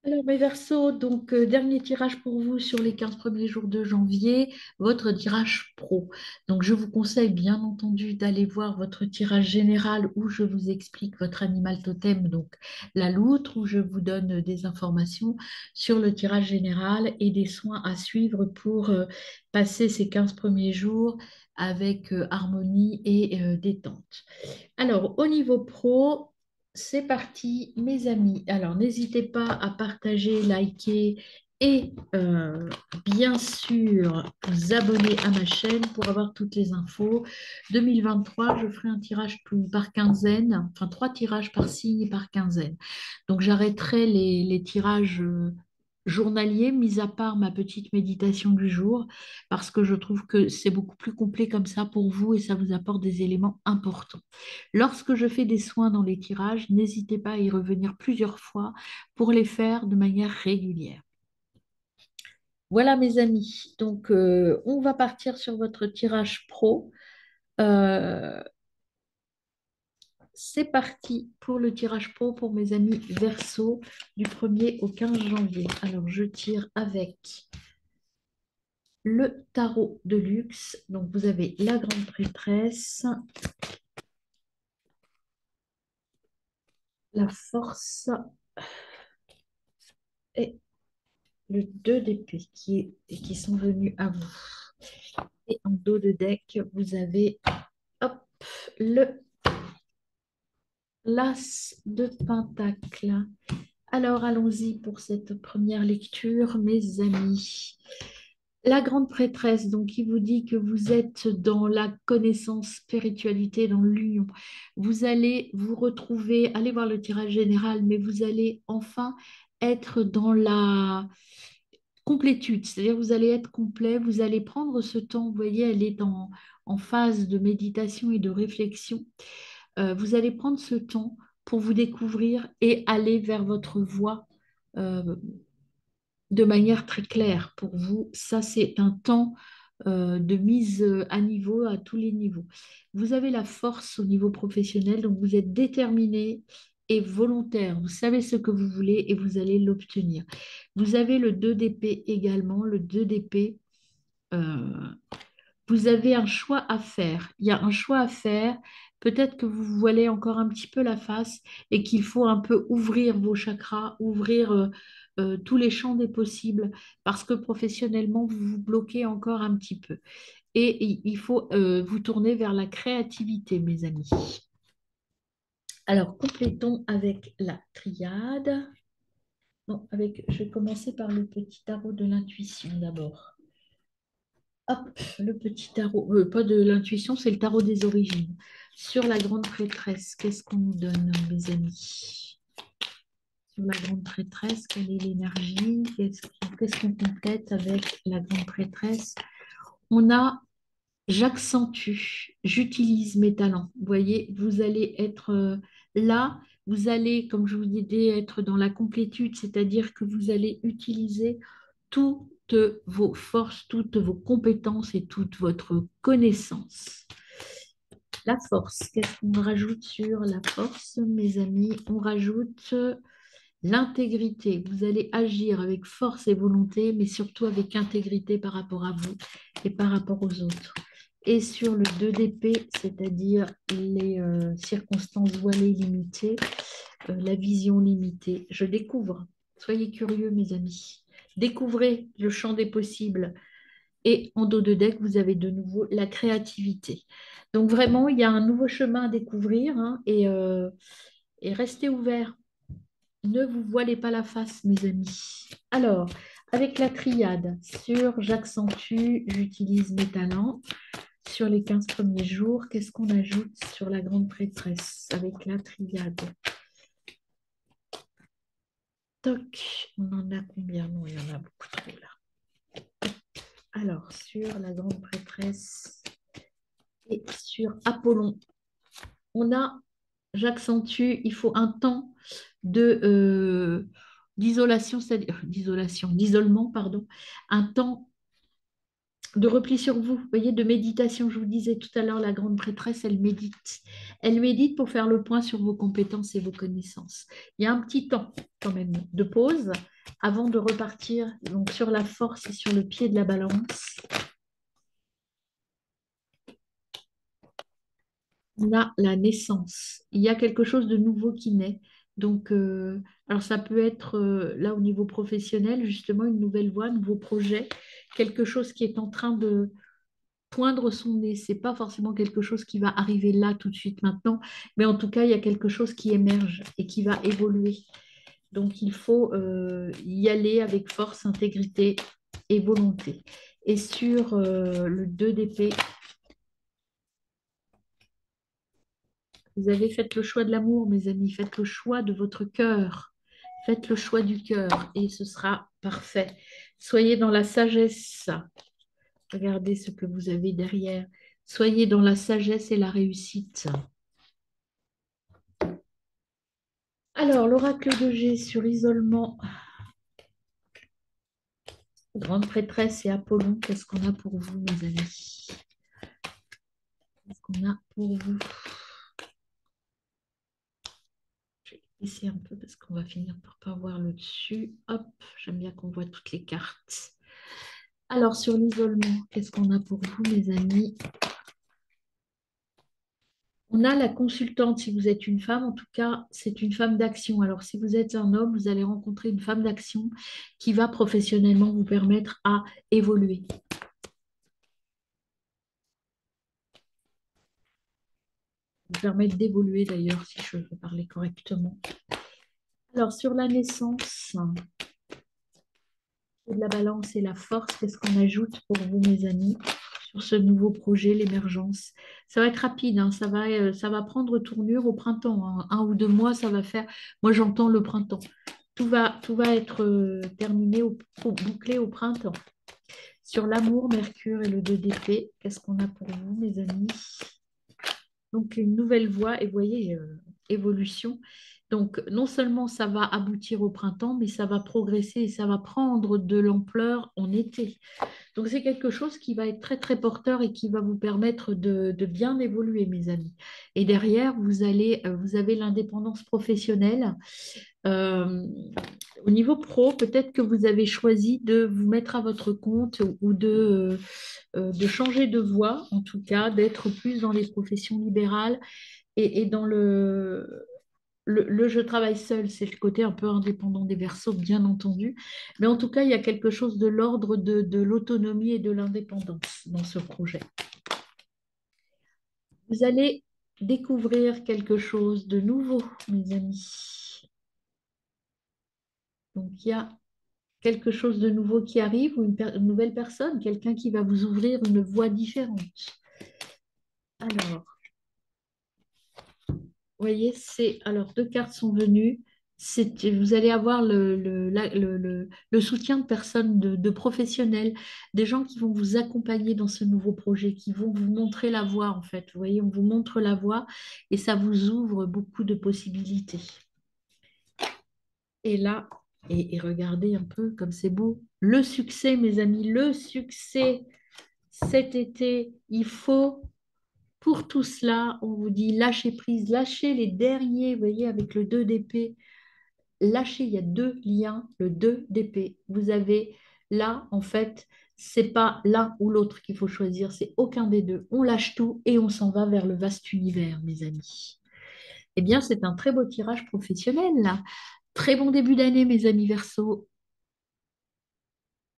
Alors, mes Verseaux, donc dernier tirage pour vous sur les 15 premiers jours de janvier, votre tirage pro. Donc, je vous conseille bien entendu d'aller voir votre tirage général où je vous explique votre animal totem, donc la loutre, où je vous donne des informations sur le tirage général et des soins à suivre pour passer ces 15 premiers jours avec harmonie et détente. Alors, au niveau pro, c'est parti, mes amis. Alors, n'hésitez pas à partager, liker et bien sûr vous abonner à ma chaîne pour avoir toutes les infos. 2023, je ferai un tirage par quinzaine, enfin trois tirages par signe et par quinzaine. Donc, j'arrêterai les tirages journaliers, mis à part ma petite méditation du jour, parce que je trouve que c'est beaucoup plus complet comme ça pour vous et ça vous apporte des éléments importants. Lorsque je fais des soins dans les tirages, n'hésitez pas à y revenir plusieurs fois pour les faire de manière régulière. Voilà mes amis, donc on va partir sur votre tirage pro. Euh, c'est parti pour le tirage pro pour mes amis Verseau du 1er au 15 janvier. Alors je tire avec le tarot de luxe. Donc vous avez la grande prêtresse, la force et le 2 d'épée qui sont venus à vous. Et en dos de deck, vous avez hop, le l'as de pentacle. Alors allons-y pour cette première lecture, mes amis. La grande prêtresse, donc, qui vous dit que vous êtes dans la connaissance, spiritualité, dans l'union. Vous allez vous retrouver, allez voir le tirage général, mais vous allez enfin être dans la complétude, c'est-à-dire vous allez être complet, vous allez prendre ce temps, vous voyez, elle est en phase de méditation et de réflexion. Vous allez prendre ce temps pour vous découvrir et aller vers votre voie euh, de manière très claire pour vous. Ça, c'est un temps de mise à niveau à tous les niveaux. Vous avez la force au niveau professionnel, donc vous êtes déterminé et volontaire. Vous savez ce que vous voulez et vous allez l'obtenir. Vous avez le 2 d'épée également, le 2 d'épée. euh, vous avez un choix à faire. Il y a un choix à faire. Peut-être que vous voilez encore un petit peu la face et qu'il faut un peu ouvrir vos chakras, ouvrir tous les champs des possibles parce que professionnellement, vous vous bloquez encore un petit peu. Et il faut vous tourner vers la créativité, mes amis. Alors, complétons avec la triade. Non, je vais commencer par le petit tarot de l'intuition d'abord. Hop, le petit tarot, pas de l'intuition, c'est le tarot des origines. Sur la grande prêtresse, qu'est-ce qu'on nous donne, mes amis? Sur la grande prêtresse, quelle est l'énergie? Qu'est-ce qu'on complète avec la grande prêtresse? On a j'accentue, j'utilise mes talents. Vous voyez, vous allez être là, vous allez, comme je vous disais, être dans la complétude, c'est-à-dire que vous allez utiliser toutes vos forces, toutes vos compétences et toute votre connaissance. La force, qu'est-ce qu'on rajoute sur la force, mes amis? On rajoute l'intégrité. Vous allez agir avec force et volonté, mais surtout avec intégrité par rapport à vous et par rapport aux autres. Et sur le 2 d'épée, c'est-à-dire les circonstances voilées limitées, la vision limitée, je découvre. Soyez curieux, mes amis. Découvrez le champ des possibles. Et en dos de deck, vous avez de nouveau la créativité. Donc vraiment, il y a un nouveau chemin à découvrir hein, et restez ouverts. Ne vous voilez pas la face, mes amis. Alors, avec la triade, sur j'accentue, j'utilise mes talents. Sur les 15 premiers jours, qu'est-ce qu'on ajoute sur la grande prêtresse avec la triade? Toc, on en a combien? Non, il y en a beaucoup trop là. Alors, sur la grande prêtresse et sur Apollon, on a, j'accentue, il faut un temps de d'isolation, c'est-à-dire d'isolation, d'isolement, pardon, un temps de repli sur vous, vous voyez, de méditation. Je vous disais tout à l'heure, la grande prêtresse, elle médite. Elle médite pour faire le point sur vos compétences et vos connaissances. Il y a un petit temps quand même de pause avant de repartir donc sur la force et sur le pied de la balance. On a la naissance. Il y a quelque chose de nouveau qui naît. Donc, alors ça peut être là au niveau professionnel, justement, une nouvelle voie, un nouveau projet, quelque chose qui est en train de poindre son nez. C'est pas forcément quelque chose qui va arriver là tout de suite maintenant, mais en tout cas, il y a quelque chose qui émerge et qui va évoluer. Donc, il faut y aller avec force, intégrité et volonté. Et sur le 2 d'épée, vous avez fait le choix de l'amour, mes amis. Faites le choix de votre cœur. Faites le choix du cœur et ce sera parfait. Soyez dans la sagesse. Regardez ce que vous avez derrière. Soyez dans la sagesse et la réussite. Alors, l'oracle de G sur isolement, grande prêtresse et Apollon, qu'est-ce qu'on a pour vous, mes amis? Qu'est-ce qu'on a pour vous? Je vais essayer un peu parce qu'on va finir par pas voir le dessus. Hop, j'aime bien qu'on voit toutes les cartes. Alors, sur l'isolement, qu'est-ce qu'on a pour vous, mes amis? On a la consultante, si vous êtes une femme, en tout cas, c'est une femme d'action. Alors, si vous êtes un homme, vous allez rencontrer une femme d'action qui va professionnellement vous permettre à évoluer. Vous permettre d'évoluer d'ailleurs, si je veux parler correctement. Alors, sur la naissance, de la balance et la force, qu'est-ce qu'on ajoute pour vous, mes amis, sur ce nouveau projet, l'émergence? Ça va être rapide, hein, ça va prendre tournure au printemps, hein. 1 ou 2 mois, ça va faire. Moi, j'entends le printemps. Tout va être terminé, bouclé au printemps. Sur l'amour, Mercure et le 2 d'épée, qu'est-ce qu'on a pour vous, mes amis? Donc, une nouvelle voie, et vous voyez, évolution. Donc, non seulement ça va aboutir au printemps, mais ça va progresser et ça va prendre de l'ampleur en été. Donc, c'est quelque chose qui va être très, très porteur et qui va vous permettre de bien évoluer, mes amis. Et derrière, vous avez l'indépendance professionnelle. Euh, Au niveau pro, peut-être que vous avez choisi de vous mettre à votre compte ou de changer de voie, en tout cas, d'être plus dans les professions libérales et dans le je travaille seul, c'est le côté un peu indépendant des Verseaux, bien entendu. Mais en tout cas, il y a quelque chose de l'ordre de l'autonomie et de l'indépendance dans ce projet. Vous allez découvrir quelque chose de nouveau, mes amis. Donc, il y a quelque chose de nouveau qui arrive ou une nouvelle personne, quelqu'un qui va vous ouvrir une voie différente. Alors, vous voyez, alors 2 cartes sont venues. Vous allez avoir le soutien de personnes, de professionnels, des gens qui vont vous accompagner dans ce nouveau projet, qui vont vous montrer la voie en fait. Vous voyez, on vous montre la voie et ça vous ouvre beaucoup de possibilités. Et là, et regardez un peu comme c'est beau. Le succès, mes amis, le succès cet été, il faut pour tout cela, on vous dit lâchez prise, lâchez les derniers, vous voyez, avec le 2 d'épée, lâchez, il y a 2 liens, le 2 d'épée. Vous avez là, en fait, c'est pas l'un ou l'autre qu'il faut choisir, c'est aucun des deux. On lâche tout et on s'en va vers le vaste univers, mes amis. Eh bien, c'est un très beau tirage professionnel, là. Très bon début d'année, mes amis Verseaux.